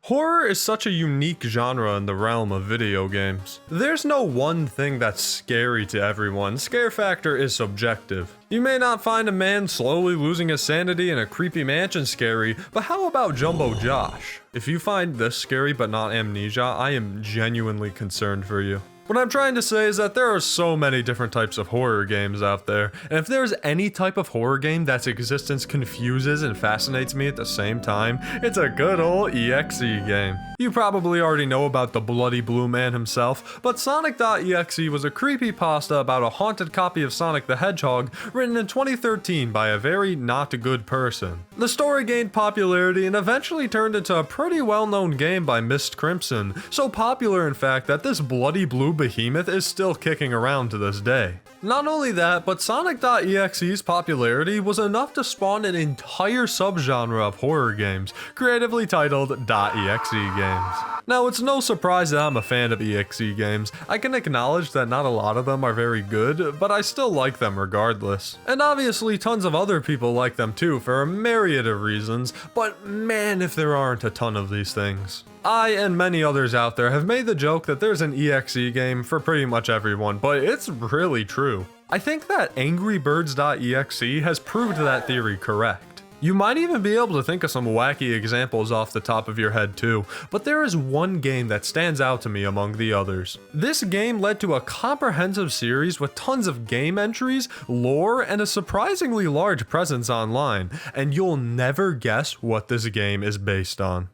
Horror is such a unique genre in the realm of video games. There's no one thing that's scary to everyone. Scare factor is subjective. You may not find a man slowly losing his sanity in a creepy mansion scary, but how about Jumbo Josh? If you find this scary but not Amnesia, I am genuinely concerned for you. What I'm trying to say is that there are so many different types of horror games out there, and if there's any type of horror game that's existence confuses and fascinates me at the same time, it's a good old EXE game. You probably already know about the Bloody Blue Man himself, but Sonic.exe was a creepypasta about a haunted copy of Sonic the Hedgehog written in 2013 by a very not good person. The story gained popularity and eventually turned into a pretty well-known game by Mist Crimson, so popular in fact that this Bloody Blue behemoth is still kicking around to this day. Not only that, but Sonic.exe's popularity was enough to spawn an entire subgenre of horror games, creatively titled .exe games. Now, it's no surprise that I'm a fan of EXE games. I can acknowledge that not a lot of them are very good, but I still like them regardless. And obviously tons of other people like them too for a myriad of reasons, but man if there aren't a ton of these things. I and many others out there have made the joke that there's an EXE game for pretty much everyone, but it's really true. I think that AngryBirds.exe has proved that theory correct. You might even be able to think of some wacky examples off the top of your head too, but there is one game that stands out to me among the others. This game led to a comprehensive series with tons of game entries, lore, and a surprisingly large presence online, and you'll never guess what this game is based on.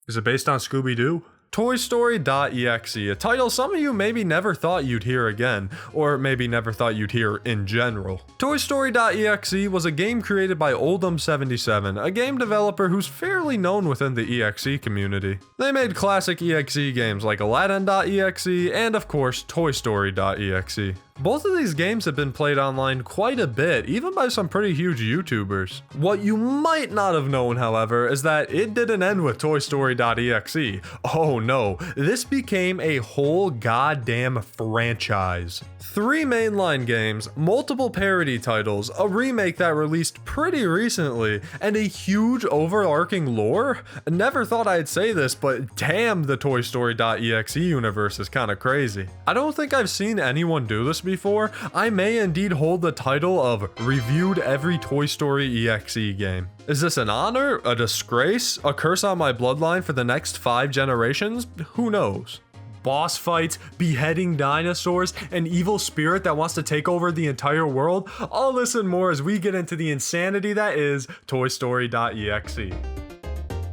Is it based on Scooby-Doo? ToyStory.EXE, a title some of you maybe never thought you'd hear again, or maybe never thought you'd hear in general. ToyStory.EXE was a game created by Oldham77, a game developer who's fairly known within the EXE community. They made classic EXE games like Aladdin.exe and of course ToyStory.exe. Both of these games have been played online quite a bit, even by some pretty huge YouTubers. What you might not have known, however, is that it didn't end with ToyStory.exe. Oh no, this became a whole goddamn franchise. 3 mainline games, multiple parody titles, a remake that released pretty recently, and a huge overarching lore? Never thought I'd say this, but damn, the ToyStory.exe universe is kinda crazy. I don't think I've seen anyone do this before. I may indeed hold the title of reviewed every Toy Story EXE game. Is this an honor, a disgrace, a curse on my bloodline for the next 5 generations? Who knows? Boss fights, beheading dinosaurs, an evil spirit that wants to take over the entire world, all this and more as we get into the insanity that is ToyStory.exe.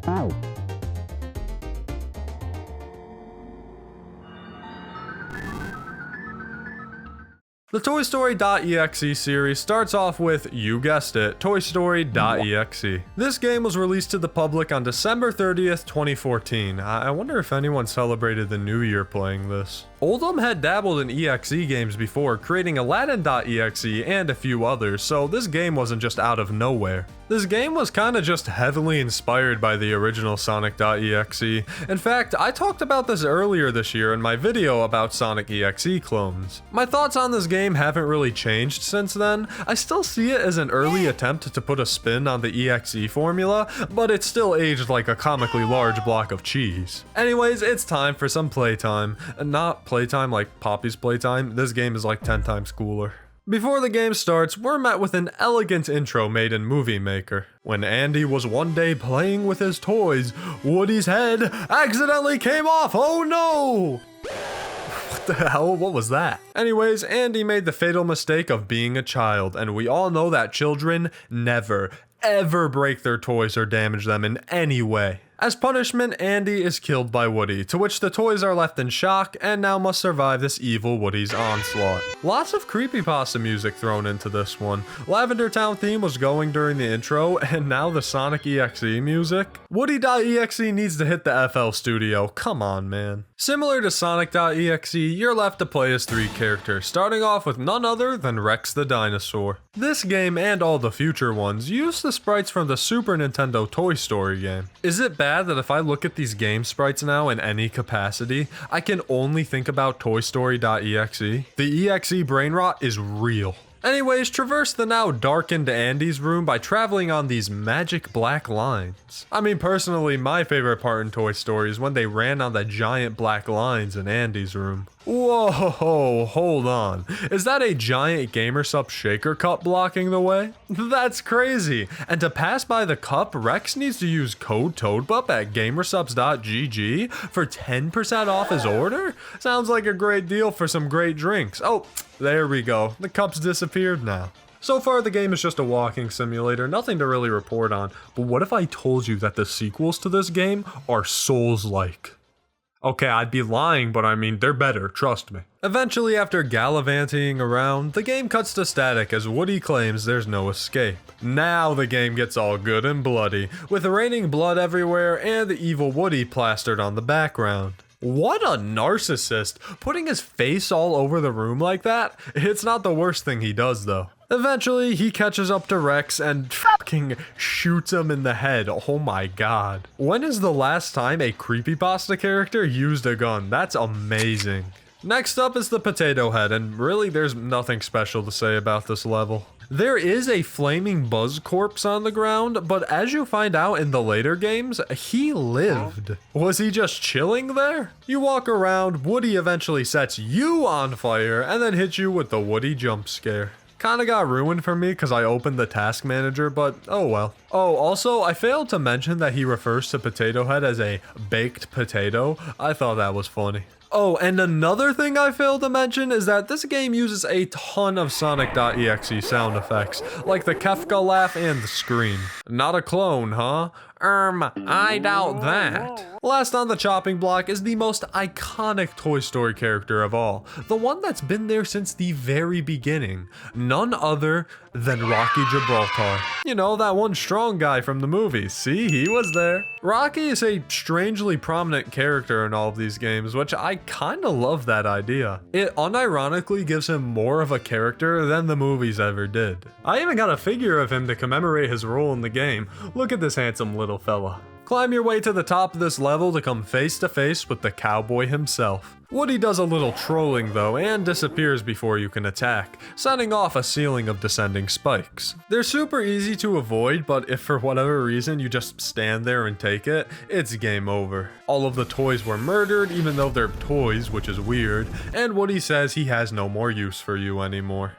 Ow. The ToyStory.exe series starts off with, you guessed it, ToyStory.exe. This game was released to the public on December 30th, 2014. I wonder if anyone celebrated the new year playing this. Oldham had dabbled in EXE games before, creating Aladdin.exe and a few others, so this game wasn't just out of nowhere. This game was kinda just heavily inspired by the original Sonic.exe. In fact, I talked about this earlier this year in my video about Sonic EXE clones. My thoughts on this game haven't really changed since then. I still see it as an early attempt to put a spin on the EXE formula, but it's still aged like a comically large block of cheese. Anyways, it's time for some playtime. Not playtime like Poppy's playtime, this game is like 10 times cooler. Before the game starts, we're met with an elegant intro made in Movie Maker. When Andy was one day playing with his toys, Woody's head accidentally came off, oh no! What the hell? What was that? Anyways, Andy made the fatal mistake of being a child, and we all know that children never, ever break their toys or damage them in any way. As punishment, Andy is killed by Woody, to which the toys are left in shock and now must survive this evil Woody's onslaught. Lots of creepypasta music thrown into this one. Lavender Town theme was going during the intro, and now the Sonic EXE music. Woody.exe needs to hit the FL Studio, come on man. Similar to Sonic.exe, you're left to play as 3 characters, starting off with none other than Rex the Dinosaur. This game and all the future ones use the sprites from the Super Nintendo Toy Story game. Is it bad that if I look at these game sprites now in any capacity, I can only think about ToyStory.exe? The EXE brain rot is real. Anyways, traverse the now darkened Andy's room by traveling on these magic black lines. I mean, personally, my favorite part in Toy Story is when they ran on the giant black lines in Andy's room. Whoa, hold on. Is that a giant GamerSup shaker cup blocking the way? That's crazy. And to pass by the cup, Rex needs to use code TOADBUP at gamersups.gg for 10% off his order? Sounds like a great deal for some great drinks. Oh, there we go. The cup's disappeared now. So far, the game is just a walking simulator, nothing to really report on. But what if I told you that the sequels to this game are Souls-like? Okay, I'd be lying, but I mean, they're better, trust me. Eventually, after gallivanting around, the game cuts to static as Woody claims there's no escape. Now the game gets all good and bloody, with raining blood everywhere and the evil Woody plastered on the background. What a narcissist, putting his face all over the room like that. It's not the worst thing he does though. Eventually, he catches up to Rex and fucking shoots him in the head. Oh my god. When is the last time a creepypasta character used a gun? That's amazing. Next up is the potato head, and really there's nothing special to say about this level. There is a flaming buzz corpse on the ground, but as you find out in the later games, he lived. Was he just chilling there? You walk around, Woody eventually sets you on fire, and then hits you with the Woody jump scare. Kinda got ruined for me because I opened the task manager, but oh well. Oh, also, I failed to mention that he refers to Potato Head as a baked potato. I thought that was funny. Oh, and another thing I failed to mention is that this game uses a ton of Sonic.EXE sound effects, like the Kefka laugh and the scream. Not a clone, huh? I doubt that. Last on the chopping block is the most iconic Toy Story character of all, the one that's been there since the very beginning, none other than Rocky Gibraltar. You know, that one strong guy from the movies. See, he was there. Rocky is a strangely prominent character in all of these games, which I kinda love that idea. It unironically gives him more of a character than the movies ever did. I even got a figure of him to commemorate his role in the game. Look at this handsome little fella. Climb your way to the top of this level to come face to face with the cowboy himself. Woody does a little trolling though and disappears before you can attack, setting off a ceiling of descending spikes. They're super easy to avoid, but if for whatever reason you just stand there and take it, it's game over. All of the toys were murdered even though they're toys, which is weird, and Woody says he has no more use for you anymore.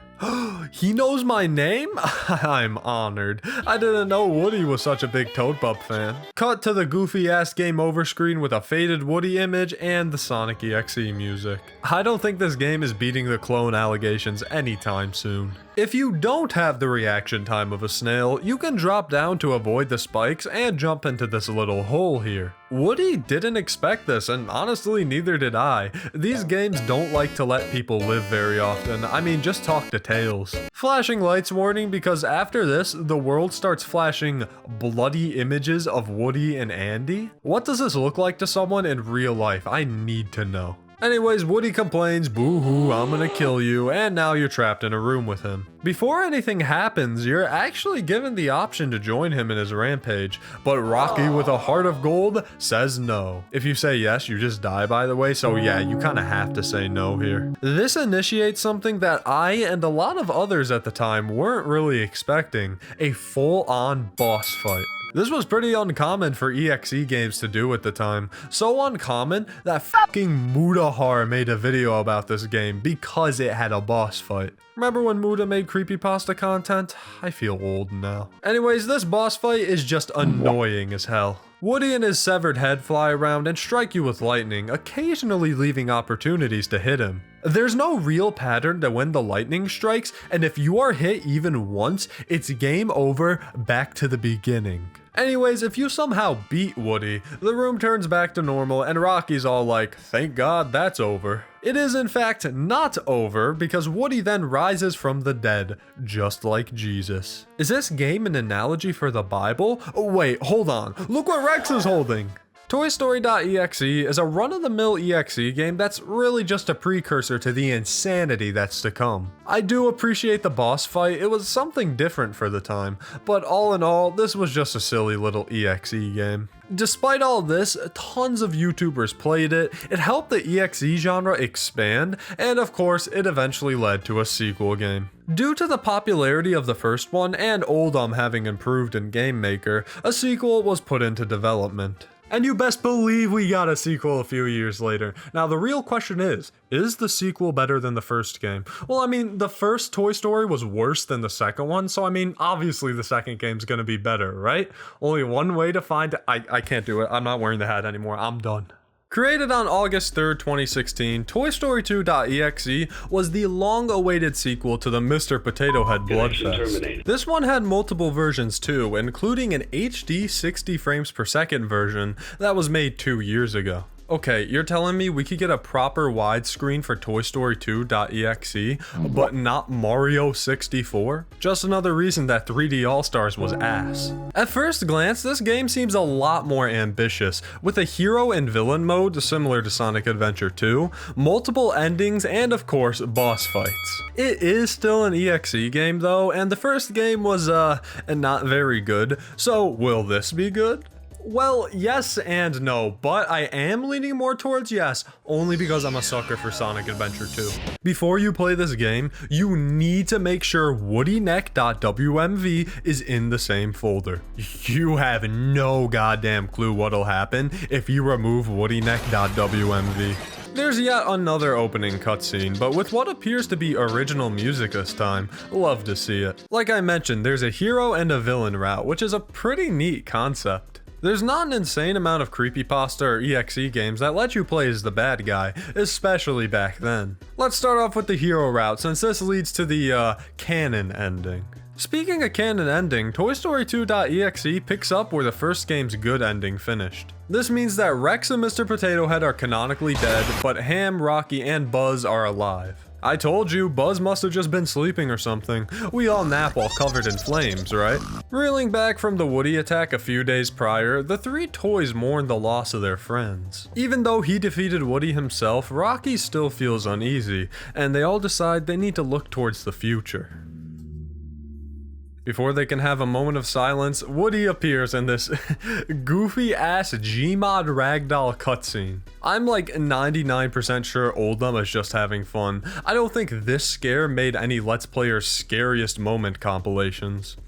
He knows my name? I'm honored. I didn't know Woody was such a big ToadBup fan. Cut to the goofy ass game over screen with a faded Woody image and the Sonic.EXE music. I don't think this game is beating the clone allegations anytime soon. If you don't have the reaction time of a snail, you can drop down to avoid the spikes and jump into this little hole here. Woody didn't expect this, and honestly neither did I. These games don't like to let people live very often. I mean, just talk to Tails. Flashing lights warning, because after this, the world starts flashing bloody images of Woody and Andy. What does this look like to someone in real life? I need to know. Anyways, Woody complains, boo-hoo, I'm gonna kill you, and now you're trapped in a room with him. Before anything happens, you're actually given the option to join him in his rampage, but Rocky with a heart of gold says no. If you say yes, you just die, by the way, so yeah, you kinda have to say no here. This initiates something that I and a lot of others at the time weren't really expecting, a full-on boss fight. This was pretty uncommon for EXE games to do at the time. So uncommon that fucking Mudahar made a video about this game because it had a boss fight. Remember when Muda made creepypasta content? I feel old now. Anyways, this boss fight is just annoying as hell. Woody and his severed head fly around and strike you with lightning, occasionally leaving opportunities to hit him. There's no real pattern to when the lightning strikes, and if you are hit even once, it's game over, back to the beginning. Anyways, if you somehow beat Woody, the room turns back to normal and Rocky's all like, thank God that's over. It is in fact not over, because Woody then rises from the dead, just like Jesus. Is this game an analogy for the Bible? Oh wait, hold on, look what Rex is holding! ToyStory.EXE is a run-of-the-mill EXE game that's really just a precursor to the insanity that's to come. I do appreciate the boss fight, it was something different for the time, but all in all, this was just a silly little EXE game. Despite all this, tons of YouTubers played it, it helped the EXE genre expand, and of course, it eventually led to a sequel game. Due to the popularity of the first one and Oldham having improved in Game Maker, a sequel was put into development. And you best believe we got a sequel a few years later. Now the real question is the sequel better than the first game? Well, I mean, the first Toy Story was worse than the second one, so I mean, obviously the second game's gonna be better, right? Only one way to find it. I can't do it. I'm not wearing the hat anymore. I'm done. Created on August 3rd, 2016, ToyStory2.EXE was the long-awaited sequel to the Mr. Potato Head Bloodfest. This one had multiple versions too, including an HD 60 frames per second version that was made 2 years ago. Okay, you're telling me we could get a proper widescreen for ToyStory2.EXE, but not Mario 64? Just another reason that 3D All-Stars was ass. At first glance, this game seems a lot more ambitious, with a hero and villain mode similar to Sonic Adventure 2, multiple endings, and of course, boss fights. It is still an EXE game though, and the first game was, not very good, so will this be good? Well, yes and no, but I am leaning more towards yes, only because I'm a sucker for Sonic Adventure 2. Before you play this game, you need to make sure woodyneck.wmv is in the same folder. You have no goddamn clue what'll happen if you remove woodyneck.wmv. There's yet another opening cutscene, but with what appears to be original music this time. Love to see it. Like I mentioned, there's a hero and a villain route, which is a pretty neat concept. There's not an insane amount of creepypasta or EXE games that let you play as the bad guy, especially back then. Let's start off with the hero route, since this leads to the, canon ending. Speaking of canon ending, ToyStory2.EXE picks up where the first game's good ending finished. This means that Rex and Mr. Potato Head are canonically dead, but Ham, Rocky, and Buzz are alive. I told you, Buzz must have just been sleeping or something. We all nap while covered in flames, right? Reeling back from the Woody attack a few days prior, the three toys mourn the loss of their friends. Even though he defeated Woody himself, Rocky still feels uneasy, and they all decide they need to look towards the future. Before they can have a moment of silence, Woody appears in this goofy-ass Gmod ragdoll cutscene. I'm like 99% sure Oldham is just having fun. I don't think this scare made any Let's Player's scariest moment compilations.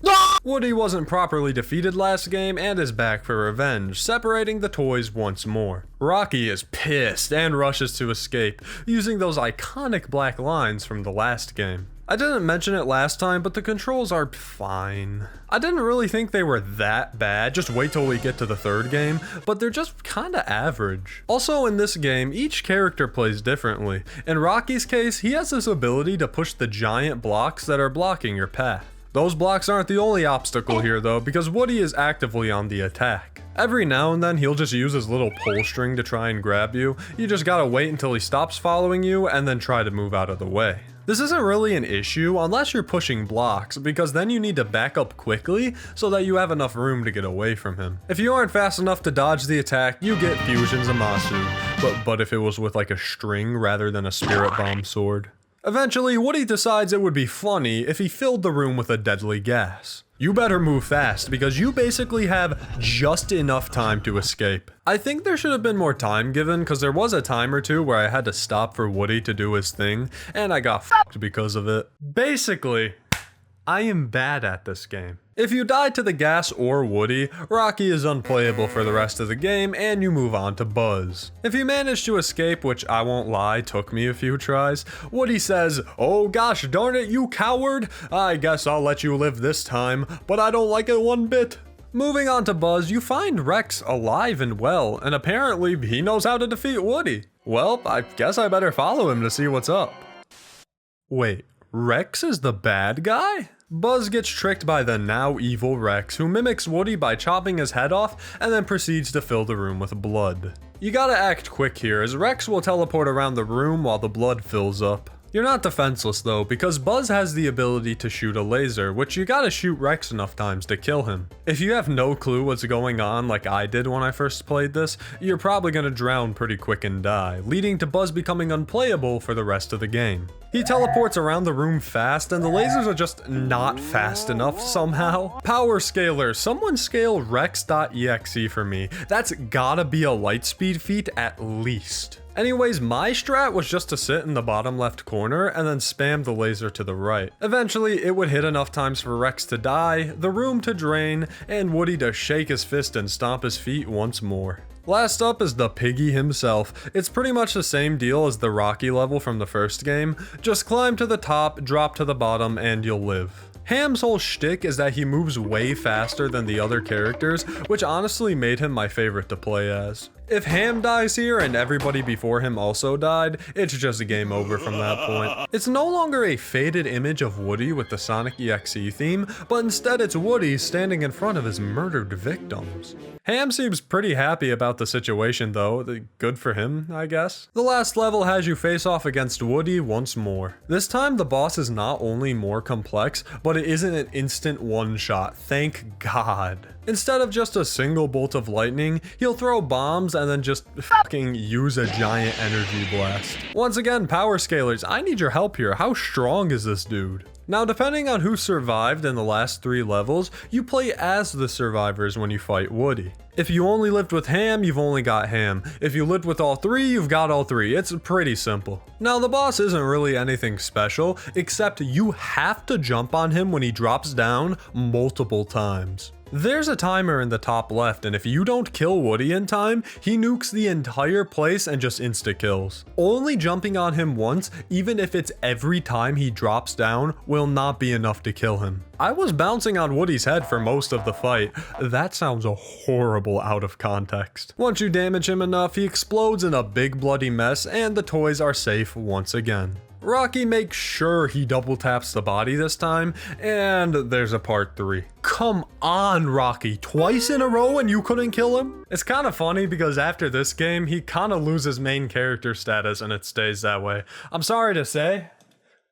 Woody wasn't properly defeated last game and is back for revenge, separating the toys once more. Rocky is pissed and rushes to escape, using those iconic black lines from the last game. I didn't mention it last time, but the controls are fine. I didn't really think they were that bad, just wait till we get to the third game, but they're just kinda average. Also in this game, each character plays differently. In Rocky's case, he has this ability to push the giant blocks that are blocking your path. Those blocks aren't the only obstacle here though, because Woody is actively on the attack. Every now and then he'll just use his little pull string to try and grab you. You just gotta wait until he stops following you and then try to move out of the way. This isn't really an issue unless you're pushing blocks, because then you need to back up quickly so that you have enough room to get away from him. If you aren't fast enough to dodge the attack, you get Fusion Zamasu, but if it was with like a string rather than a spirit bomb sword. Eventually, Woody decides it would be funny if he filled the room with a deadly gas. You better move fast, because you basically have just enough time to escape. I think there should have been more time given, because there was a time or two where I had to stop for Woody to do his thing, and I got f***ed because of it. Basically, I am bad at this game. If you die to the gas or Woody, Rocky is unplayable for the rest of the game and you move on to Buzz. If you manage to escape, which I won't lie, took me a few tries, Woody says, "Oh gosh darn it, you coward! I guess I'll let you live this time, but I don't like it one bit." Moving on to Buzz, you find Rex alive and well, and apparently he knows how to defeat Woody. Well, I guess I better follow him to see what's up. Wait, Rex is the bad guy? Buzz gets tricked by the now evil Rex, who mimics Woody by chopping his head off and then proceeds to fill the room with blood. You gotta act quick here, as Rex will teleport around the room while the blood fills up. You're not defenseless though, because Buzz has the ability to shoot a laser, which you gotta shoot Rex enough times to kill him. If you have no clue what's going on like I did when I first played this, you're probably gonna drown pretty quick and die, leading to Buzz becoming unplayable for the rest of the game. He teleports around the room fast, and the lasers are just not fast enough somehow. Power scaler, someone scale Rex.EXE for me. That's gotta be a light speed feat at least. Anyways, my strat was just to sit in the bottom left corner and then spam the laser to the right. Eventually, it would hit enough times for Rex to die, the room to drain, and Woody to shake his fist and stomp his feet once more. Last up is the Piggy himself. It's pretty much the same deal as the Rocky level from the first game. Just climb to the top, drop to the bottom, and you'll live. Ham's whole shtick is that he moves way faster than the other characters, which honestly made him my favorite to play as. If Ham dies here and everybody before him also died, it's just a game over from that point. It's no longer a faded image of Woody with the Sonic EXE theme, but instead it's Woody standing in front of his murdered victims. Ham seems pretty happy about the situation though, good for him, I guess. The last level has you face off against Woody once more. This time the boss is not only more complex, but it isn't an instant one-shot, thank God. Instead of just a single bolt of lightning, he'll throw bombs and then just fucking use a giant energy blast. Once again, power scalers, I need your help here. How strong is this dude? Now, depending on who survived in the last 3 levels, you play as the survivors when you fight Woody. If you only lived with Ham, you've only got Ham. If you lived with all 3, you've got all 3. It's pretty simple. Now, the boss isn't really anything special, except you have to jump on him when he drops down multiple times. There's a timer in the top left, and if you don't kill Woody in time, he nukes the entire place and just insta-kills. Only jumping on him once, even if it's every time he drops down, will not be enough to kill him. I was bouncing on Woody's head for most of the fight. That sounds horrible out of context. Once you damage him enough, he explodes in a big bloody mess, and the toys are safe once again. Rocky makes sure he double taps the body this time, and there's a part 3. Come on, Rocky, twice in a row and you couldn't kill him? It's kind of funny because after this game, he kind of loses main character status and it stays that way. I'm sorry to say,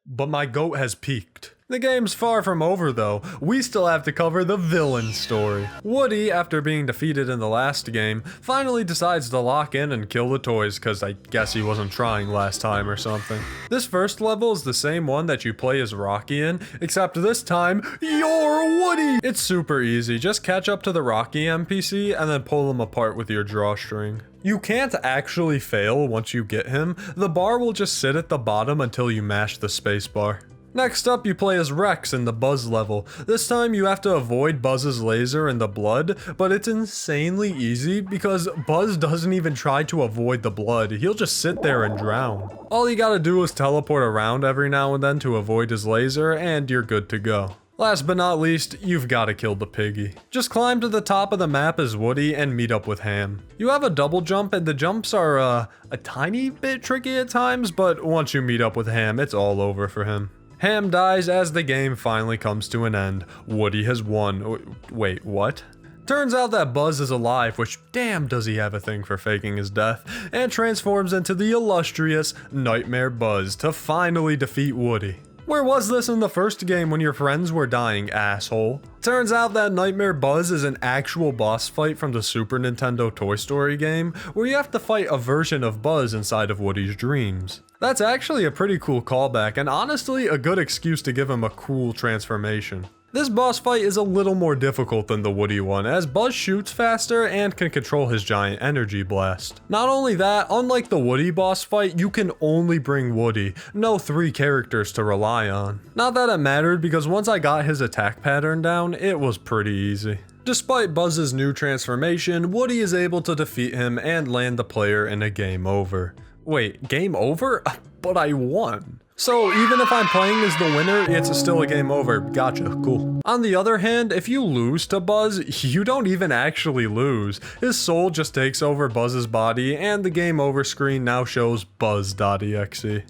but my goat has peaked. The game's far from over though. We still have to cover the villain story. Woody, after being defeated in the last game, finally decides to lock in and kill the toys cause I guess he wasn't trying last time or something. This first level is the same one that you play as Rocky in, except this time, you're Woody! It's super easy, just catch up to the Rocky NPC and then pull him apart with your drawstring. You can't actually fail once you get him, the bar will just sit at the bottom until you mash the spacebar. Next up, you play as Rex in the Buzz level. This time you have to avoid Buzz's laser and the blood, but it's insanely easy because Buzz doesn't even try to avoid the blood, he'll just sit there and drown. All you gotta do is teleport around every now and then to avoid his laser, and you're good to go. Last but not least, you've gotta kill the piggy. Just climb to the top of the map as Woody and meet up with Ham. You have a double jump and the jumps are a tiny bit tricky at times, but once you meet up with Ham, it's all over for him. Ham dies as the game finally comes to an end. Woody has won. Wait, what? Turns out that Buzz is alive, which damn does he have a thing for faking his death, and transforms into the illustrious Nightmare Buzz to finally defeat Woody. Where was this in the first game when your friends were dying, asshole? Turns out that Nightmare Buzz is an actual boss fight from the Super Nintendo Toy Story game, where you have to fight a version of Buzz inside of Woody's dreams. That's actually a pretty cool callback, and honestly a good excuse to give him a cool transformation. This boss fight is a little more difficult than the Woody one, as Buzz shoots faster and can control his giant energy blast. Not only that, unlike the Woody boss fight, you can only bring Woody, no 3 characters to rely on. Not that it mattered, because once I got his attack pattern down, it was pretty easy. Despite Buzz's new transformation, Woody is able to defeat him and land the player in a game over. Wait, game over? But I won. So even if I'm playing as the winner, it's still a game over. Gotcha, cool. On the other hand, if you lose to Buzz, you don't even actually lose. His soul just takes over Buzz's body, and the game over screen now shows Buzz.exe.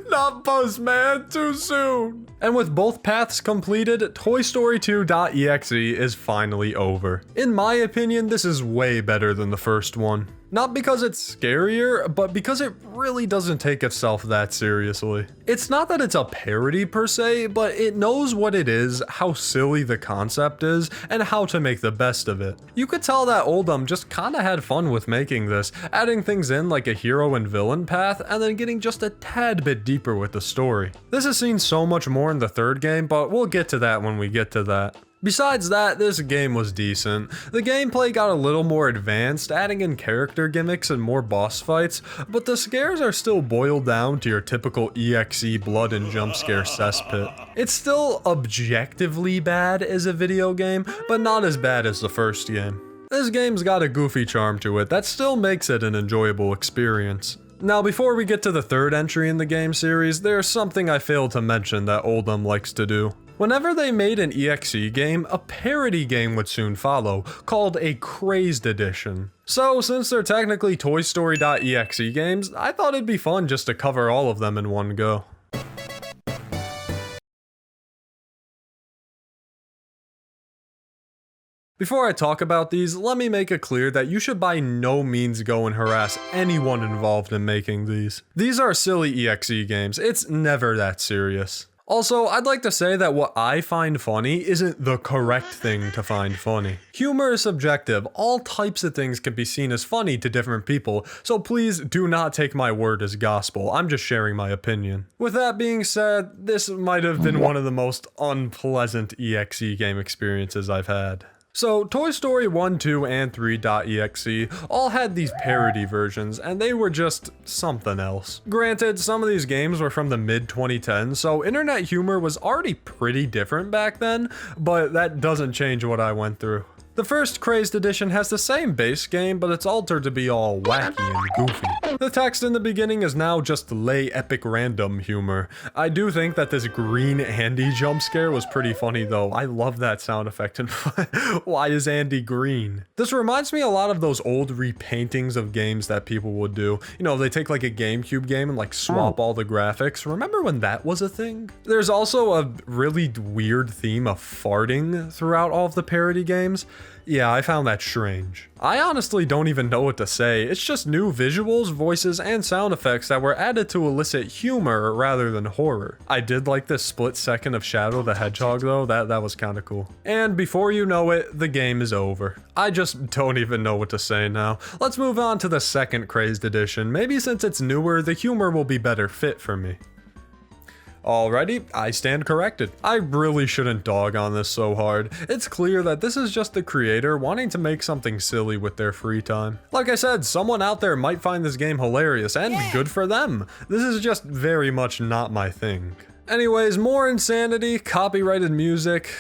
Not Buzz, man, too soon. And with both paths completed, ToyStory.EXE is finally over. In my opinion, this is way better than the first one. Not because it's scarier, but because it really doesn't take itself that seriously. It's not that it's a parody per se, but it knows what it is, how silly the concept is, and how to make the best of it. You could tell that Oldham just kinda had fun with making this, adding things in like a hero and villain path, and then getting just a tad bit deeper with the story. This is seen so much more in the third game, but we'll get to that when we get to that. Besides that, this game was decent. The gameplay got a little more advanced, adding in character gimmicks and more boss fights, but the scares are still boiled down to your typical EXE blood and jump scare cesspit. It's still objectively bad as a video game, but not as bad as the first game. This game's got a goofy charm to it that still makes it an enjoyable experience. Now, before we get to the third entry in the game series, there's something I failed to mention that Oldham likes to do. Whenever they made an EXE game, a parody game would soon follow, called a Crazed Edition. So, since they're technically ToyStory.EXE games, I thought it'd be fun just to cover all of them in one go. Before I talk about these, let me make it clear that you should by no means go and harass anyone involved in making these. These are silly EXE games, it's never that serious. Also, I'd like to say that what I find funny isn't the correct thing to find funny. Humor is subjective, all types of things can be seen as funny to different people, so please do not take my word as gospel, I'm just sharing my opinion. With that being said, this might have been one of the most unpleasant EXE game experiences I've had. So, Toy Story 1, 2, and 3.exe all had these parody versions, and they were just something else. Granted, some of these games were from the mid-2010s, so internet humor was already pretty different back then, but that doesn't change what I went through. The first Crazed Edition has the same base game, but it's altered to be all wacky and goofy. The text in the beginning is now just lay epic random humor. I do think that this green Andy jump scare was pretty funny though. I love that sound effect, and why is Andy green? This reminds me a lot of those old repaintings of games that people would do. You know, they take like a GameCube game and like swap all the graphics. Remember when that was a thing? There's also a really weird theme of farting throughout all of the parody games. Yeah, I found that strange. I honestly don't even know what to say. It's just new visuals, voices, and sound effects that were added to elicit humor rather than horror. I did like this split second of Shadow the Hedgehog though, that was kinda cool. And before you know it, the game is over. I just don't even know what to say now. Let's move on to the second Crazed Edition. Maybe since it's newer, the humor will be better fit for me. Alrighty, I stand corrected. I really shouldn't dog on this so hard. It's clear that this is just the creator wanting to make something silly with their free time. Like I said, someone out there might find this game hilarious, and good for them. This is just very much not my thing. Anyways, more Insanity, copyrighted music,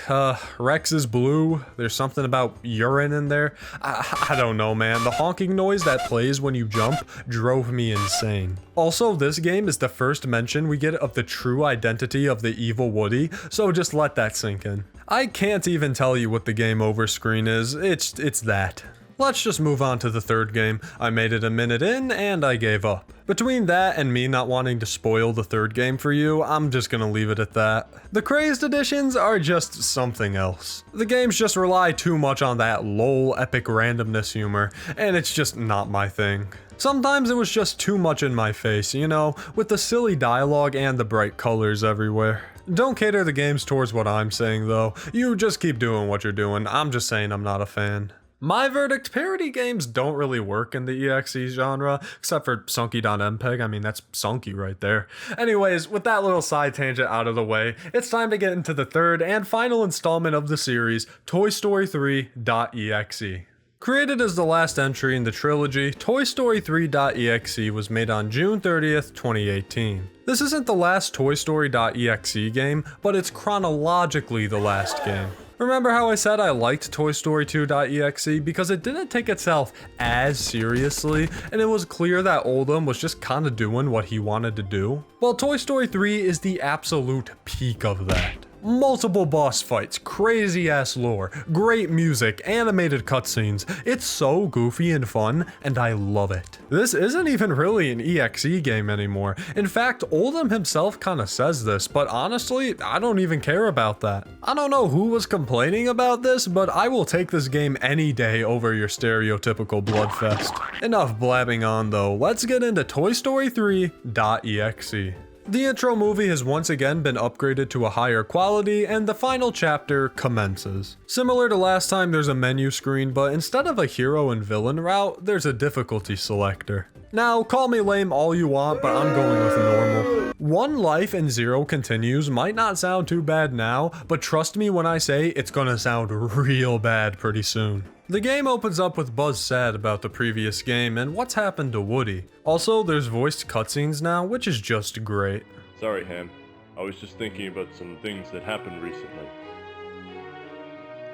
Rex is blue, there's something about urine in there. I don't know, man. The honking noise that plays when you jump drove me insane. Also, this game is the first mention we get of the true identity of the evil Woody, so just let that sink in. I can't even tell you what the game over screen is, it's that. Let's just move on to the third game. I made it a minute in, and I gave up. Between that and me not wanting to spoil the third game for you, I'm just gonna leave it at that. The Crazed Editions are just something else. The games just rely too much on that lol epic randomness humor, and it's just not my thing. Sometimes it was just too much in my face, you know, with the silly dialogue and the bright colors everywhere. Don't cater the games towards what I'm saying though. You just keep doing what you're doing. I'm just saying I'm not a fan. My verdict, parody games don't really work in the EXE genre, except for Sunky.mpeg. I mean, that's Sunky right there. Anyways, with that little side tangent out of the way, it's time to get into the third and final installment of the series, Toy Story 3.exe. Created as the last entry in the trilogy, Toy Story 3.exe was made on June 30th, 2018. This isn't the last Toy Story.exe game, but it's chronologically the last game. Remember how I said I liked Toy Story 2.exe because it didn't take itself as seriously, and it was clear that Oldham was just kinda doing what he wanted to do? Well, Toy Story 3 is the absolute peak of that. Multiple boss fights, crazy ass lore, great music, animated cutscenes. It's so goofy and fun, and I love it. This isn't even really an EXE game anymore. In fact, Oldham himself kinda says this, but honestly, I don't even care about that. I don't know who was complaining about this, but I will take this game any day over your stereotypical Bloodfest. Enough blabbing on though, let's get into ToyStory.EXE. The intro movie has once again been upgraded to a higher quality, and the final chapter commences. Similar to last time, there's a menu screen, but instead of a hero and villain route, there's a difficulty selector. Now, call me lame all you want, but I'm going with normal. 1 life and 0 continues might not sound too bad now, but trust me when I say it's gonna sound real bad pretty soon. The game opens up with Buzz sad about the previous game and what's happened to Woody. Also, there's voiced cutscenes now, which is just great. Sorry, Ham. I was just thinking about some things that happened recently.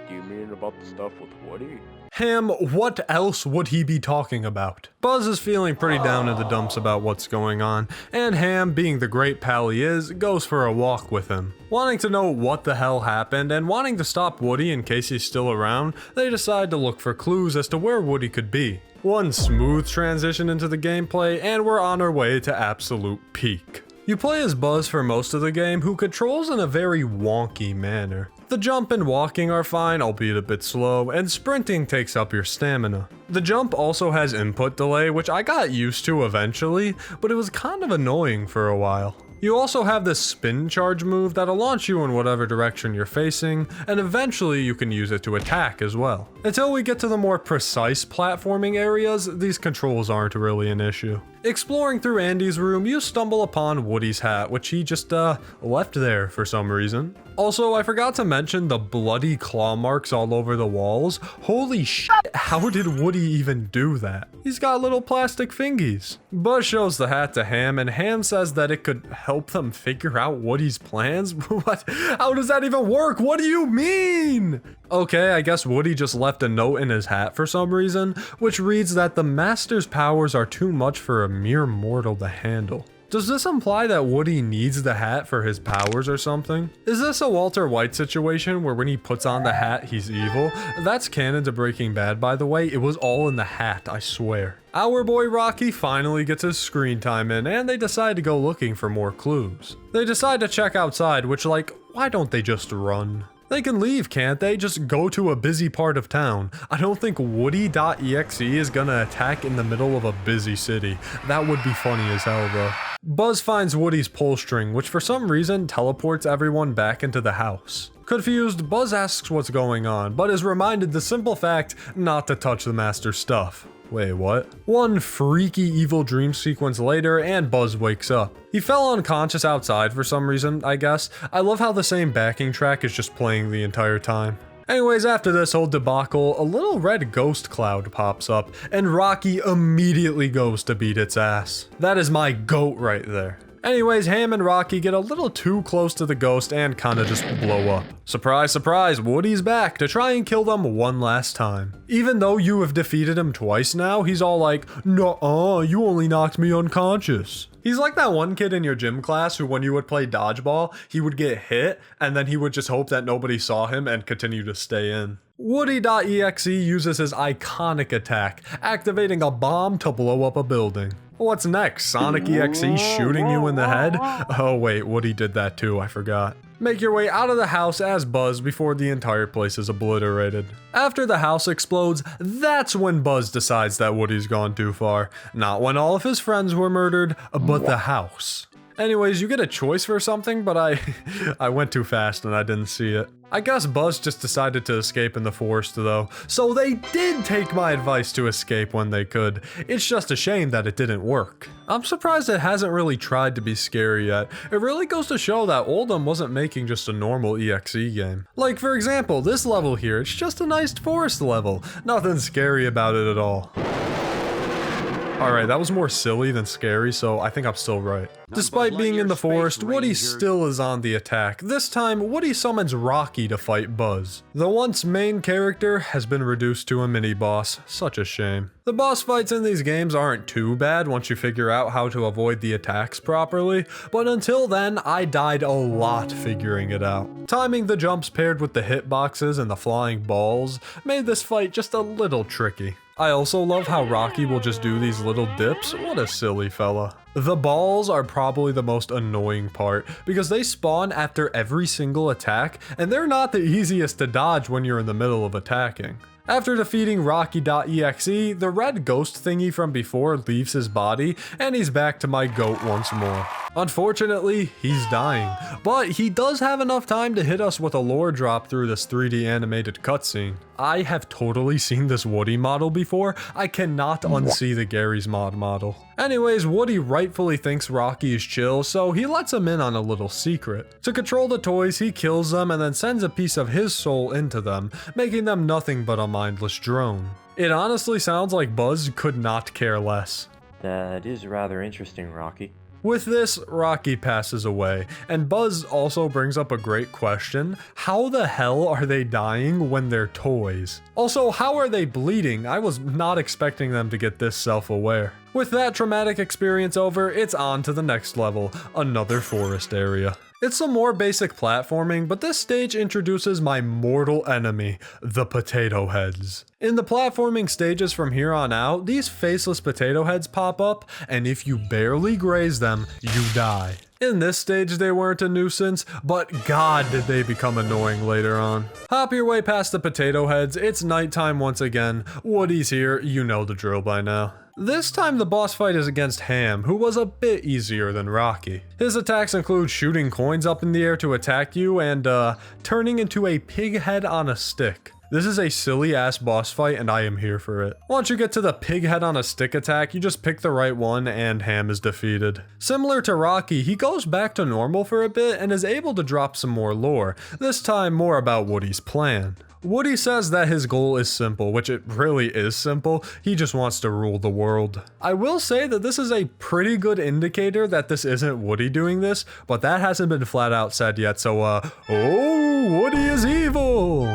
Do you mean about the stuff with Woody? Ham, what else would he be talking about? Buzz is feeling pretty down in the dumps about what's going on, and Ham, being the great pal he is, goes for a walk with him. Wanting to know what the hell happened and wanting to stop Woody in case he's still around, they decide to look for clues as to where Woody could be. One smooth transition into the gameplay, and we're on our way to absolute peak. You play as Buzz for most of the game, who controls in a very wonky manner. The jump and walking are fine, albeit a bit slow, and sprinting takes up your stamina. The jump also has input delay, which I got used to eventually, but it was kind of annoying for a while. You also have this spin charge move that'll launch you in whatever direction you're facing, and eventually you can use it to attack as well. Until we get to the more precise platforming areas, these controls aren't really an issue. Exploring through Andy's room, you stumble upon Woody's hat, which he just left there for some reason. Also, I forgot to mention the bloody claw marks all over the walls. Holy shit, how did Woody even do that? He's got little plastic fingies. Buzz shows the hat to Ham, and Ham says that it could help them figure out Woody's plans? What? How does that even work? What do you mean? Okay, I guess Woody just left a note in his hat for some reason, which reads that the Master's powers are too much for a mere mortal to handle. Does this imply that Woody needs the hat for his powers or something? Is this a Walter White situation where when he puts on the hat, he's evil? That's canon to Breaking Bad, by the way. It was all in the hat, I swear. Our boy Rocky finally gets his screen time in, and they decide to go looking for more clues. They decide to check outside, which, like, why don't they just run? They can leave, can't they? Just go to a busy part of town. I don't think Woody.exe is gonna attack in the middle of a busy city. That would be funny as hell though. Buzz finds Woody's pull string, which for some reason teleports everyone back into the house. Confused, Buzz asks what's going on, but is reminded the simple fact not to touch the Master's stuff. Wait, what? One freaky evil dream sequence later, and Buzz wakes up. He fell unconscious outside for some reason, I guess. I love how the same backing track is just playing the entire time. Anyways, after this whole debacle, a little red ghost cloud pops up, and Rocky immediately goes to beat its ass. That is my goat right there. Anyways, Ham and Rocky get a little too close to the ghost and kinda just blow up. Surprise, surprise, Woody's back to try and kill them one last time. Even though you have defeated him twice now, he's all like, "Nuh-uh, you only knocked me unconscious." He's like that one kid in your gym class who when you would play dodgeball, he would get hit and then he would just hope that nobody saw him and continue to stay in. Woody.exe uses his iconic attack, activating a bomb to blow up a building. What's next? Sonic EXE shooting you in the head? Oh wait, Woody did that too, I forgot. Make your way out of the house as Buzz before the entire place is obliterated. After the house explodes, that's when Buzz decides that Woody's gone too far. Not when all of his friends were murdered, but the house. Anyways, you get a choice for something, but I went too fast and I didn't see it. I guess Buzz just decided to escape in the forest though, so they did take my advice to escape when they could. It's just a shame that it didn't work. I'm surprised it hasn't really tried to be scary yet. It really goes to show that Oldham wasn't making just a normal EXE game. Like for example, this level here, it's just a nice forest level. Nothing scary about it at all. Alright, that was more silly than scary, so I think I'm still right. Despite being in the forest, Woody still is on the attack. This time, Woody summons Rocky to fight Buzz. The once main character has been reduced to a mini-boss. Such a shame. The boss fights in these games aren't too bad once you figure out how to avoid the attacks properly, but until then, I died a lot figuring it out. Timing the jumps paired with the hitboxes and the flying balls made this fight just a little tricky. I also love how Rocky will just do these little dips. What a silly fella. The balls are probably the most annoying part because they spawn after every single attack and they're not the easiest to dodge when you're in the middle of attacking. After defeating Rocky.EXE, the red ghost thingy from before leaves his body and he's back to my goat once more. Unfortunately, he's dying, but he does have enough time to hit us with a lore drop through this 3D animated cutscene. I have totally seen this Woody model before. I cannot unsee the Gary's Mod model. Anyways, Woody rightfully thinks Rocky is chill, so he lets him in on a little secret. To control the toys, he kills them and then sends a piece of his soul into them, making them nothing but a mindless drone. It honestly sounds like Buzz could not care less. That is rather interesting, Rocky. With this, Rocky passes away, and Buzz also brings up a great question. How the hell are they dying when they're toys? Also, how are they bleeding? I was not expecting them to get this self-aware. With that traumatic experience over, it's on to the next level, another forest area. It's some more basic platforming, but this stage introduces my mortal enemy, the potato heads. In the platforming stages from here on out, these faceless potato heads pop up, and if you barely graze them, you die. In this stage they weren't a nuisance, but god did they become annoying later on. Hop your way past the potato heads, it's nighttime once again. Woody's here, you know the drill by now. This time the boss fight is against Ham, who was a bit easier than Rocky. His attacks include shooting coins up in the air to attack you and turning into a pig head on a stick. This is a silly ass boss fight and I am here for it. Once you get to the pig head on a stick attack, you just pick the right one and Ham is defeated. Similar to Rocky, he goes back to normal for a bit and is able to drop some more lore, this time more about Woody's plan. Woody says that his goal is simple, which it really is simple, he just wants to rule the world. I will say that this is a pretty good indicator that this isn't Woody doing this, but that hasn't been flat out said yet, so oh, Woody is evil!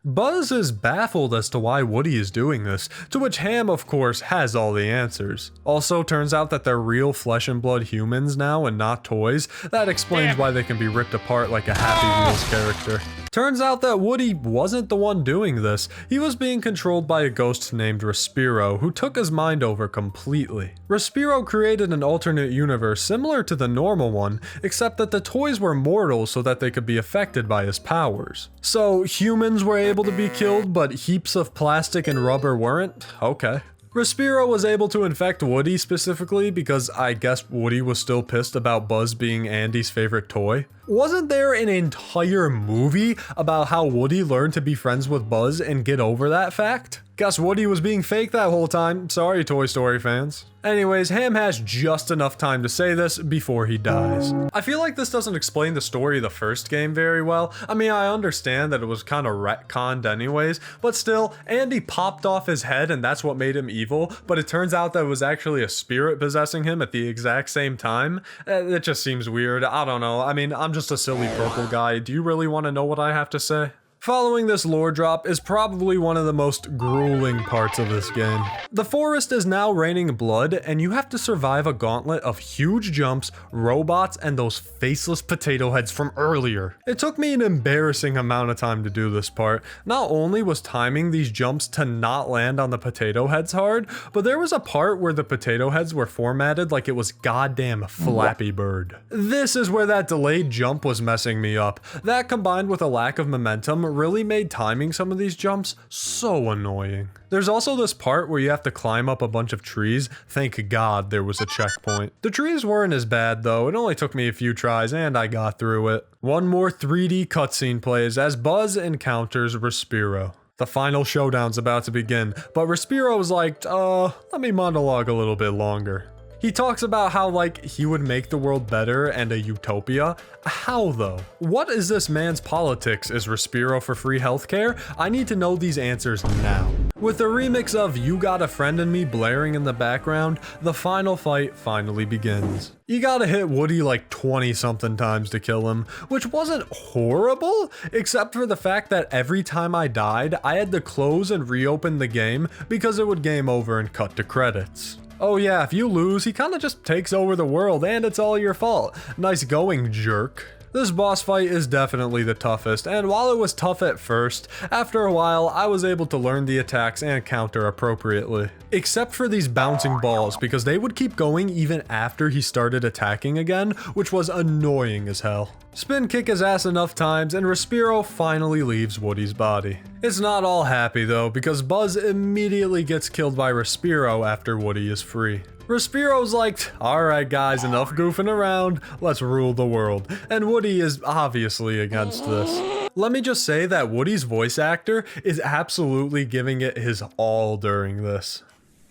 Buzz is baffled as to why Woody is doing this, to which Ham, of course, has all the answers. Also, turns out that they're real flesh and blood humans now and not toys. That explains why they can be ripped apart like a Happy Wheels character. Turns out that Woody wasn't the one doing this. He was being controlled by a ghost named Respiro, who took his mind over completely. Respiro created an alternate universe similar to the normal one, except that the toys were mortal so that they could be affected by his powers. So humans were able to be killed, but heaps of plastic and rubber weren't? Okay. Respiro was able to infect Woody specifically because I guess Woody was still pissed about Buzz being Andy's favorite toy. Wasn't there an entire movie about how Woody learned to be friends with Buzz and get over that fact? Guess Woody was being fake that whole time. Sorry, Toy Story fans. Anyways, Ham has just enough time to say this before he dies. I feel like this doesn't explain the story of the first game very well. I mean, I understand that it was kind of retconned anyways, but still, Andy popped off his head and that's what made him evil, but it turns out that it was actually a spirit possessing him at the exact same time. It just seems weird. I don't know. I mean, I'm just a silly purple guy. Do you really want to know what I have to say? Following this lore drop is probably one of the most grueling parts of this game. The forest is now raining blood, and you have to survive a gauntlet of huge jumps, robots, and those faceless potato heads from earlier. It took me an embarrassing amount of time to do this part. Not only was timing these jumps to not land on the potato heads hard, but there was a part where the potato heads were formatted like it was goddamn Flappy Bird. This is where that delayed jump was messing me up. That combined with a lack of momentum really made timing some of these jumps so annoying. There's also this part where you have to climb up a bunch of trees. Thank God there was a checkpoint. The trees weren't as bad though, it only took me a few tries and I got through it. One more 3D cutscene plays as Buzz encounters Respiro. The final showdown's about to begin, but Respiro was like, let me monologue a little bit longer. He talks about how, like, he would make the world better and a utopia. How, though? What is this man's politics? Is Respiro for free healthcare? I need to know these answers now. With the remix of You Got a Friend in Me blaring in the background, the final fight finally begins. You gotta hit Woody like 20 something times to kill him, which wasn't horrible, except for the fact that every time I died, I had to close and reopen the game because it would game over and cut to credits. Oh yeah, if you lose, he kinda just takes over the world and it's all your fault. Nice going, jerk. This boss fight is definitely the toughest, and while it was tough at first, after a while I was able to learn the attacks and counter appropriately. Except for these bouncing balls, because they would keep going even after he started attacking again, which was annoying as hell. Spin kick his ass enough times and Respiro finally leaves Woody's body. It's not all happy though, because Buzz immediately gets killed by Respiro after Woody is free. Respiro's like, alright guys, enough goofing around, let's rule the world, and Woody is obviously against this. Let me just say that Woody's voice actor is absolutely giving it his all during this.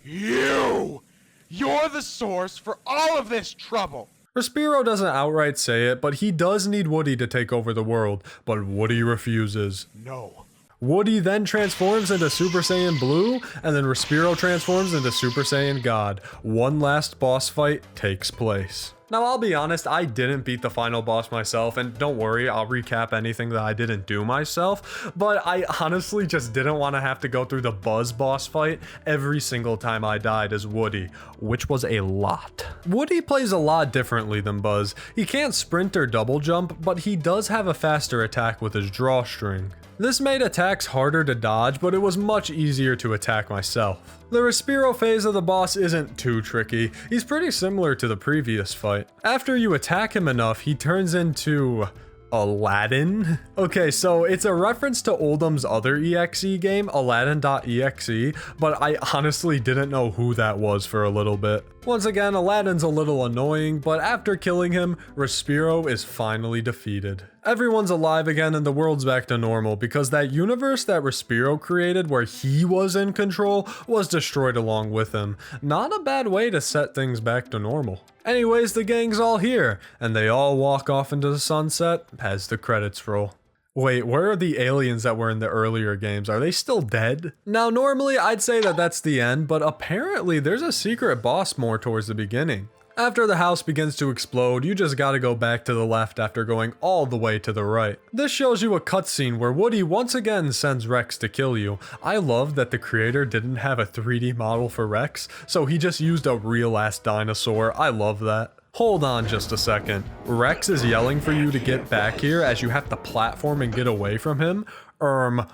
You're the source for all of this trouble. Respiro doesn't outright say it, but he does need Woody to take over the world, but Woody refuses. No. Woody then transforms into Super Saiyan Blue, and then Respiro transforms into Super Saiyan God. One last boss fight takes place. Now I'll be honest, I didn't beat the final boss myself, and don't worry, I'll recap anything that I didn't do myself, but I honestly just didn't want to have to go through the Buzz boss fight every single time I died as Woody, which was a lot. Woody plays a lot differently than Buzz. He can't sprint or double jump, but he does have a faster attack with his drawstring. This made attacks harder to dodge, but it was much easier to attack myself. The Respiro phase of the boss isn't too tricky, he's pretty similar to the previous fight. After you attack him enough, he turns into Aladdin? Okay, so it's a reference to Oldham's other EXE game, Aladdin.EXE, but I honestly didn't know who that was for a little bit. Once again, Aladdin's a little annoying, but after killing him, Respiro is finally defeated. Everyone's alive again and the world's back to normal because that universe that Respiro created where he was in control was destroyed along with him. Not a bad way to set things back to normal. Anyways, the gang's all here, and they all walk off into the sunset as the credits roll. Wait, where are the aliens that were in the earlier games? Are they still dead? Now, normally I'd say that that's the end, but apparently there's a secret boss more towards the beginning. After the house begins to explode, you just gotta go back to the left after going all the way to the right. This shows you a cutscene where Woody once again sends Rex to kill you. I love that the creator didn't have a 3D model for Rex, so he just used a real ass dinosaur. I love that. Hold on just a second. Rex is yelling for you to get back here as you have to platform and get away from him.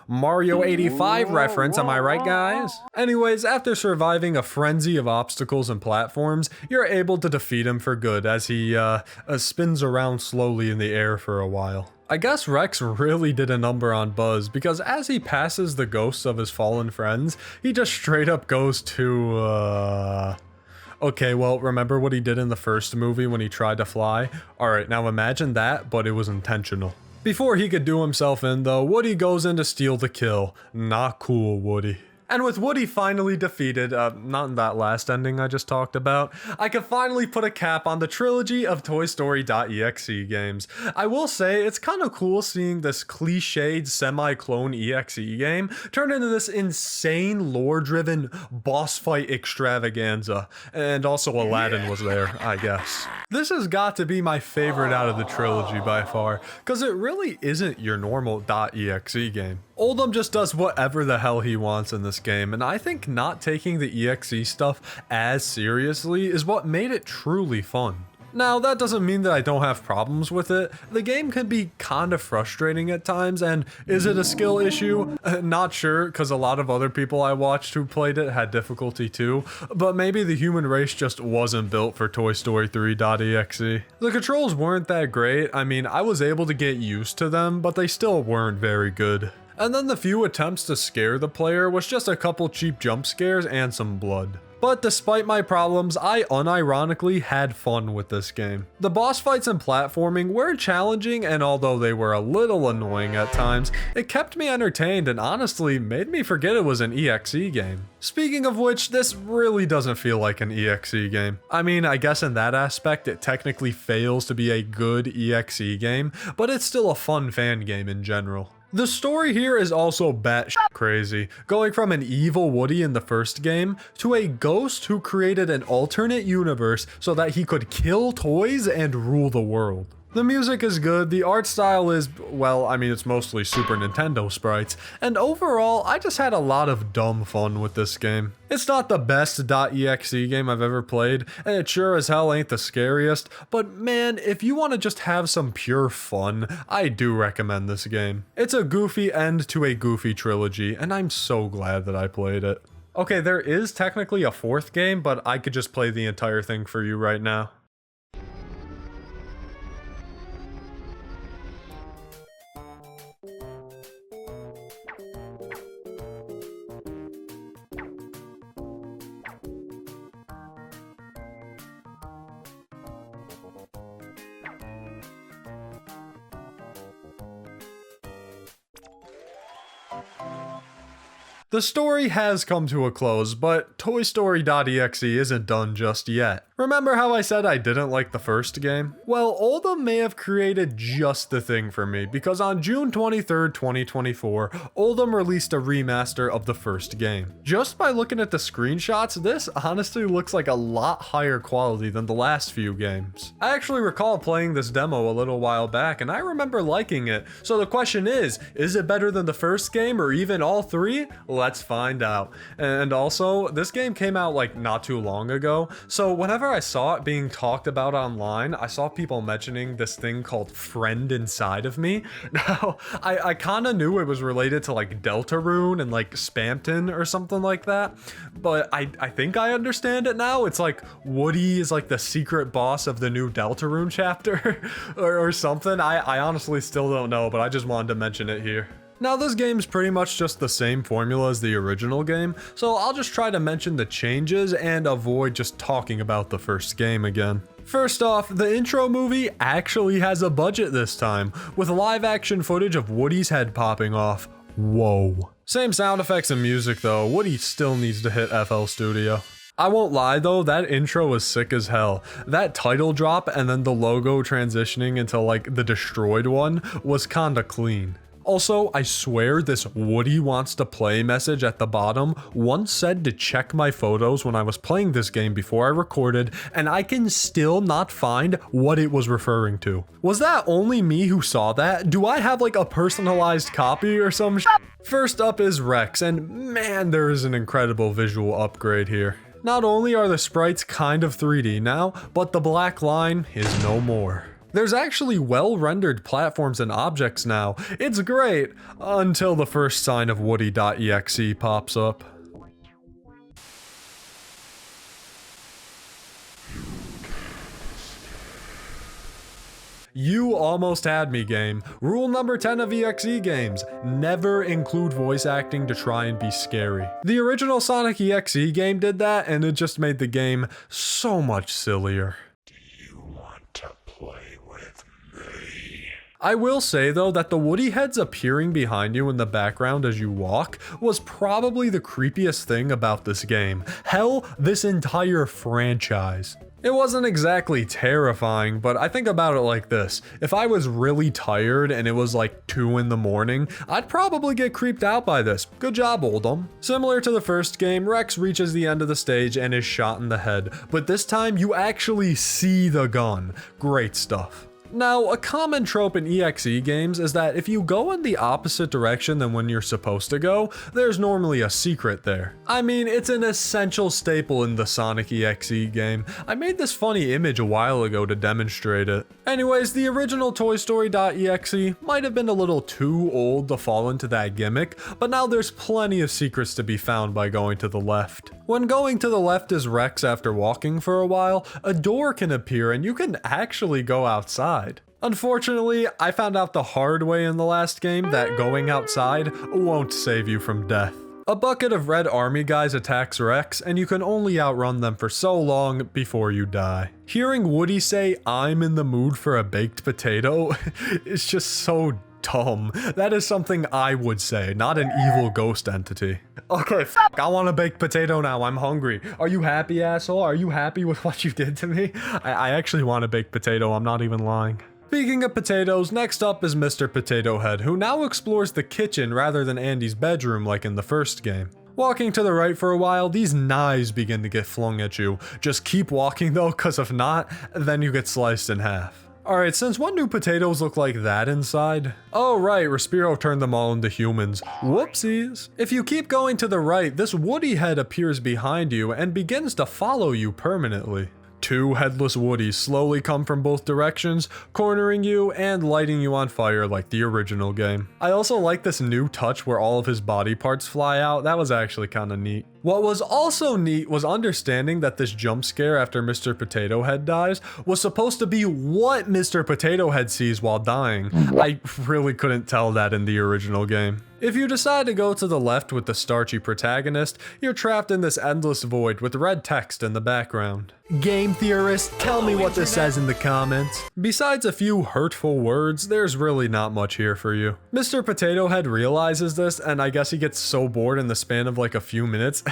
Mario 85 reference, am I right guys? Anyways, after surviving a frenzy of obstacles and platforms, you're able to defeat him for good as he spins around slowly in the air for a while. I guess Rex really did a number on Buzz because as he passes the ghosts of his fallen friends, he just straight up goes to, Okay, well, remember what he did in the first movie when he tried to fly? Alright, now imagine that, but it was intentional. Before he could do himself in though, Woody goes in to steal the kill. Not cool, Woody. And with Woody finally defeated, not in that last ending I just talked about, I could finally put a cap on the trilogy of ToyStory.EXE games. I will say, it's kind of cool seeing this cliched semi-clone EXE game turn into this insane lore-driven boss fight extravaganza. And also Aladdin was there, I guess. This has got to be my favorite out of the trilogy by far, because it really isn't your normal .exe game. Oldham just does whatever the hell he wants in this game, and I think not taking the EXE stuff as seriously is what made it truly fun. Now, that doesn't mean that I don't have problems with it. The game can be kinda frustrating at times, and is it a skill issue? Not sure, because a lot of other people I watched who played it had difficulty too, but maybe the human race just wasn't built for Toy Story 3.exe. The controls weren't that great. I mean, I was able to get used to them, but they still weren't very good. And then the few attempts to scare the player was just a couple cheap jump scares and some blood. But despite my problems, I unironically had fun with this game. The boss fights and platforming were challenging, and although they were a little annoying at times, it kept me entertained and honestly made me forget it was an EXE game. Speaking of which, this really doesn't feel like an EXE game. I mean, I guess in that aspect it technically fails to be a good EXE game, but it's still a fun fan game in general. The story here is also batshit crazy, going from an evil Woody in the first game to a ghost who created an alternate universe so that he could kill toys and rule the world. The music is good, the art style is, well, I mean, it's mostly Super Nintendo sprites, and overall, I just had a lot of dumb fun with this game. It's not the best .exe game I've ever played, and it sure as hell ain't the scariest, but man, if you want to just have some pure fun, I do recommend this game. It's a goofy end to a goofy trilogy, and I'm so glad that I played it. Okay, there is technically a fourth game, but I could just play the entire thing for you right now. The story has come to a close, but ToyStory.EXE isn't done just yet. Remember how I said I didn't like the first game? Well, Oldham may have created just the thing for me, because on June 23rd, 2024, Oldham released a remaster of the first game. Just by looking at the screenshots, this honestly looks like a lot higher quality than the last few games. I actually recall playing this demo a little while back, and I remember liking it, so the question is it better than the first game or even all three? Let's find out. And also, this game came out like not too long ago, so whenever I saw it being talked about online, I saw people mentioning this thing called Friend Inside of Me. Now, I kind of knew it was related to like Deltarune and like Spamton or something like that, but I think I understand it now. It's like Woody is like the secret boss of the new Deltarune chapter or something. I honestly still don't know, but I just wanted to mention it here. Now, this game's pretty much just the same formula as the original game, so I'll just try to mention the changes and avoid just talking about the first game again. First off, the intro movie actually has a budget this time, with live action footage of Woody's head popping off. Whoa. Same sound effects and music though, Woody still needs to hit FL Studio. I won't lie though, that intro was sick as hell. That title drop and then the logo transitioning into like the destroyed one was kinda clean. Also, I swear this Woody wants to play message at the bottom once said to check my photos when I was playing this game before I recorded, and I can still not find what it was referring to. Was that only me who saw that? Do I have like a personalized copy or some shit? First up is Rex, and man, there is an incredible visual upgrade here. Not only are the sprites kind of 3D now, but the black line is no more. There's actually well-rendered platforms and objects now. It's great, until the first sign of Woody.exe pops up. You almost had me, game. Rule number 10 of EXE games, never include voice acting to try and be scary. The original Sonic EXE game did that, and it just made the game so much sillier. I will say though that the Woody heads appearing behind you in the background as you walk was probably the creepiest thing about this game. Hell, this entire franchise. It wasn't exactly terrifying, but I think about it like this. If I was really tired and it was like 2 in the morning, I'd probably get creeped out by this. Good job, Oldham. Similar to the first game, Rex reaches the end of the stage and is shot in the head, but this time you actually see the gun. Great stuff. Now, a common trope in EXE games is that if you go in the opposite direction than when you're supposed to go, there's normally a secret there. I mean, it's an essential staple in the Sonic EXE game. I made this funny image a while ago to demonstrate it. Anyways, the original ToyStory.EXE might have been a little too old to fall into that gimmick, but now there's plenty of secrets to be found by going to the left. When going to the left is Rex after walking for a while, a door can appear and you can actually go outside. Unfortunately, I found out the hard way in the last game that going outside won't save you from death. A bucket of red army guys attacks Rex, and you can only outrun them for so long before you die. Hearing Woody say, "I'm in the mood for a baked potato," is just so dumb. That is something I would say, not an evil ghost entity. Okay, I want a baked potato now, I'm hungry. Are you happy, asshole? Are you happy with what you did to me? I actually want a baked potato, I'm not even lying. Speaking of potatoes, next up is Mr. Potato Head, who now explores the kitchen rather than Andy's bedroom like in the first game. Walking to the right for a while, these knives begin to get flung at you. Just keep walking though, cause if not, then you get sliced in half. Alright, since when do potatoes look like that inside? Oh right, Respiro turned them all into humans. Whoopsies. If you keep going to the right, this Woody head appears behind you and begins to follow you permanently. Two headless Woodies slowly come from both directions, cornering you and lighting you on fire like the original game. I also like this new touch where all of his body parts fly out. That was actually kind of neat. What was also neat was understanding that this jump scare after Mr. Potato Head dies was supposed to be what Mr. Potato Head sees while dying. I really couldn't tell that in the original game. If you decide to go to the left with the starchy protagonist, you're trapped in this endless void with red text in the background. Game theorists, tell me what this says in the comments. Besides a few hurtful words, there's really not much here for you. Mr. Potato Head realizes this, and I guess he gets so bored in the span of like a few minutes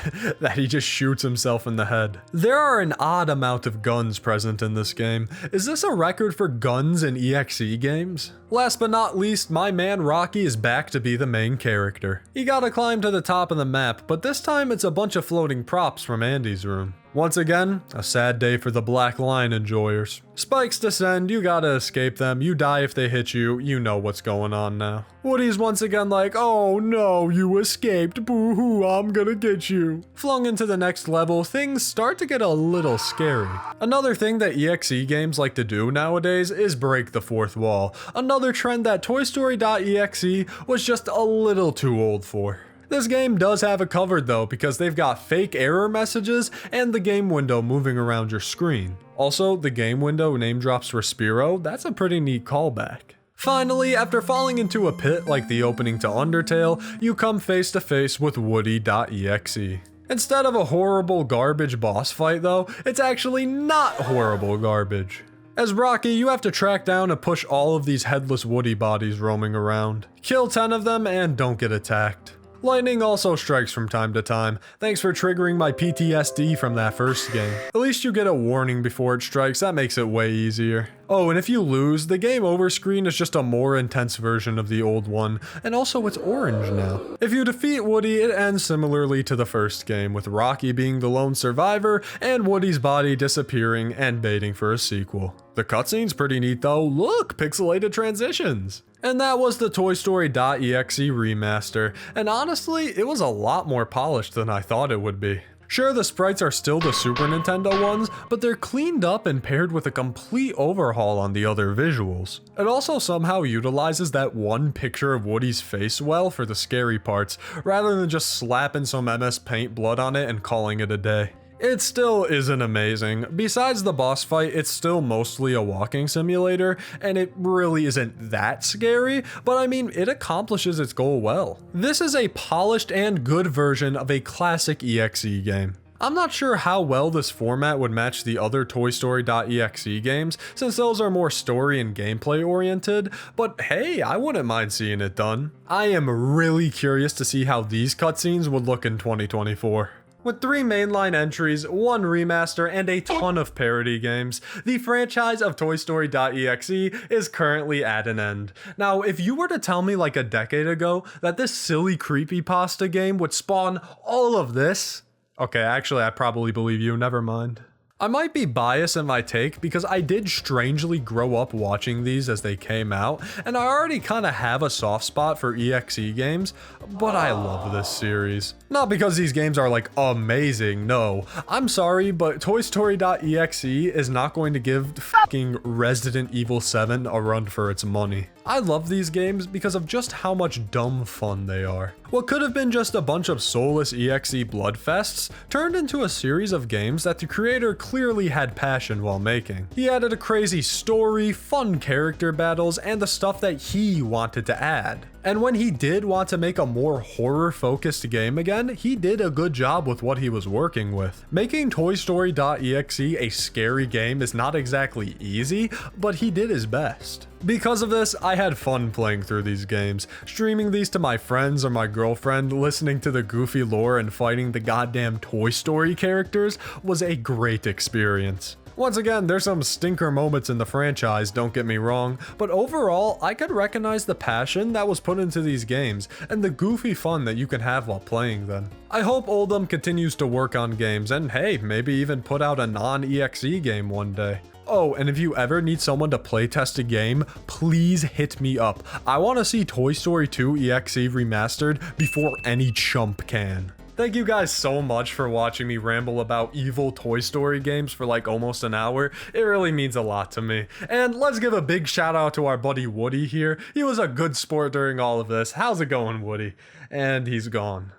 that he just shoots himself in the head. There are an odd amount of guns present in this game. Is this a record for guns in EXE games? Last but not least, my man Rocky is back to be the main character. He gotta climb to the top of the map, but this time it's a bunch of floating props from Andy's room. Once again, a sad day for the Black Line enjoyers. Spikes descend, you gotta escape them, you die if they hit you, you know what's going on now. Woody's once again like, oh no, you escaped, boo-hoo, I'm gonna get you. Flung into the next level, things start to get a little scary. Another thing that EXE games like to do nowadays is break the fourth wall. Another trend that ToyStory.EXE was just a little too old for. This game does have it covered though, because they've got fake error messages and the game window moving around your screen. Also, the game window name drops Respiro, that's a pretty neat callback. Finally, after falling into a pit like the opening to Undertale, you come face to face with Woody.exe. Instead of a horrible garbage boss fight though, it's actually not horrible garbage. As Rocky, you have to track down and push all of these headless Woody bodies roaming around. Kill 10 of them and don't get attacked. Lightning also strikes from time to time. Thanks for triggering my PTSD from that first game. At least you get a warning before it strikes, that makes it way easier. Oh, and if you lose, the game over screen is just a more intense version of the old one, and also it's orange now. If you defeat Woody, it ends similarly to the first game, with Rocky being the lone survivor and Woody's body disappearing and baiting for a sequel. The cutscene's pretty neat though, look, pixelated transitions! And that was the ToyStory.EXE remaster, and honestly, it was a lot more polished than I thought it would be. Sure, the sprites are still the Super Nintendo ones, but they're cleaned up and paired with a complete overhaul on the other visuals. It also somehow utilizes that one picture of Woody's face well for the scary parts, rather than just slapping some MS Paint blood on it and calling it a day. It still isn't amazing. Besides the boss fight, it's still mostly a walking simulator, and it really isn't that scary, but I mean, it accomplishes its goal well. This is a polished and good version of a classic EXE game. I'm not sure how well this format would match the other ToyStory.EXE games, since those are more story and gameplay oriented, but hey, I wouldn't mind seeing it done. I am really curious to see how these cutscenes would look in 2024. With 3 mainline entries, 1 remaster, and a ton of parody games, the franchise of ToyStory.EXE is currently at an end. Now, if you were to tell me like a decade ago that this silly creepypasta game would spawn all of this, okay, actually I probably believe you, never mind. I might be biased in my take because I did strangely grow up watching these as they came out, and I already kind of have a soft spot for EXE games, but I love this series. Not because these games are like amazing, no. I'm sorry, but ToyStory.EXE is not going to give fucking Resident Evil 7 a run for its money. I love these games because of just how much dumb fun they are. What could have been just a bunch of soulless EXE bloodfests turned into a series of games that the creator clearly had passion while making. He added a crazy story, fun character battles, and the stuff that he wanted to add. And when he did want to make a more horror-focused game again, he did a good job with what he was working with. Making ToyStory.EXE a scary game is not exactly easy, but he did his best. Because of this, I had fun playing through these games. Streaming these to my friends or my girlfriend, listening to the goofy lore and fighting the goddamn Toy Story characters was a great experience. Once again, there's some stinker moments in the franchise, don't get me wrong, but overall, I could recognize the passion that was put into these games, and the goofy fun that you can have while playing them. I hope Oldham continues to work on games, and hey, maybe even put out a non-EXE game one day. Oh, and if you ever need someone to playtest a game, please hit me up. I want to see Toy Story 2 EXE remastered before any chump can. Thank you guys so much for watching me ramble about evil Toy Story games for like almost an hour. It really means a lot to me. And let's give a big shout out to our buddy Woody here. He was a good sport during all of this. How's it going, Woody? And he's gone.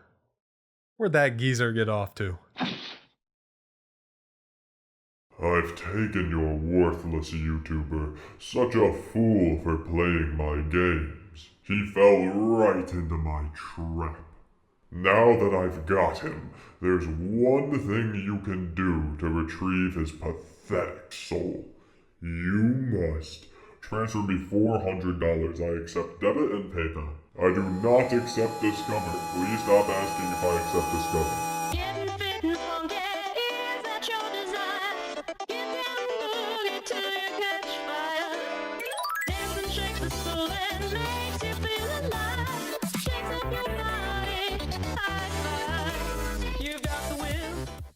Where'd that geezer get off to? I've taken your worthless YouTuber, such a fool for playing my games. He fell right into my trap. Now that I've got him, there's one thing you can do to retrieve his pathetic soul. You must transfer me $400. I accept debit and PayPal. I do not accept Discover. Please stop asking if I accept Discover.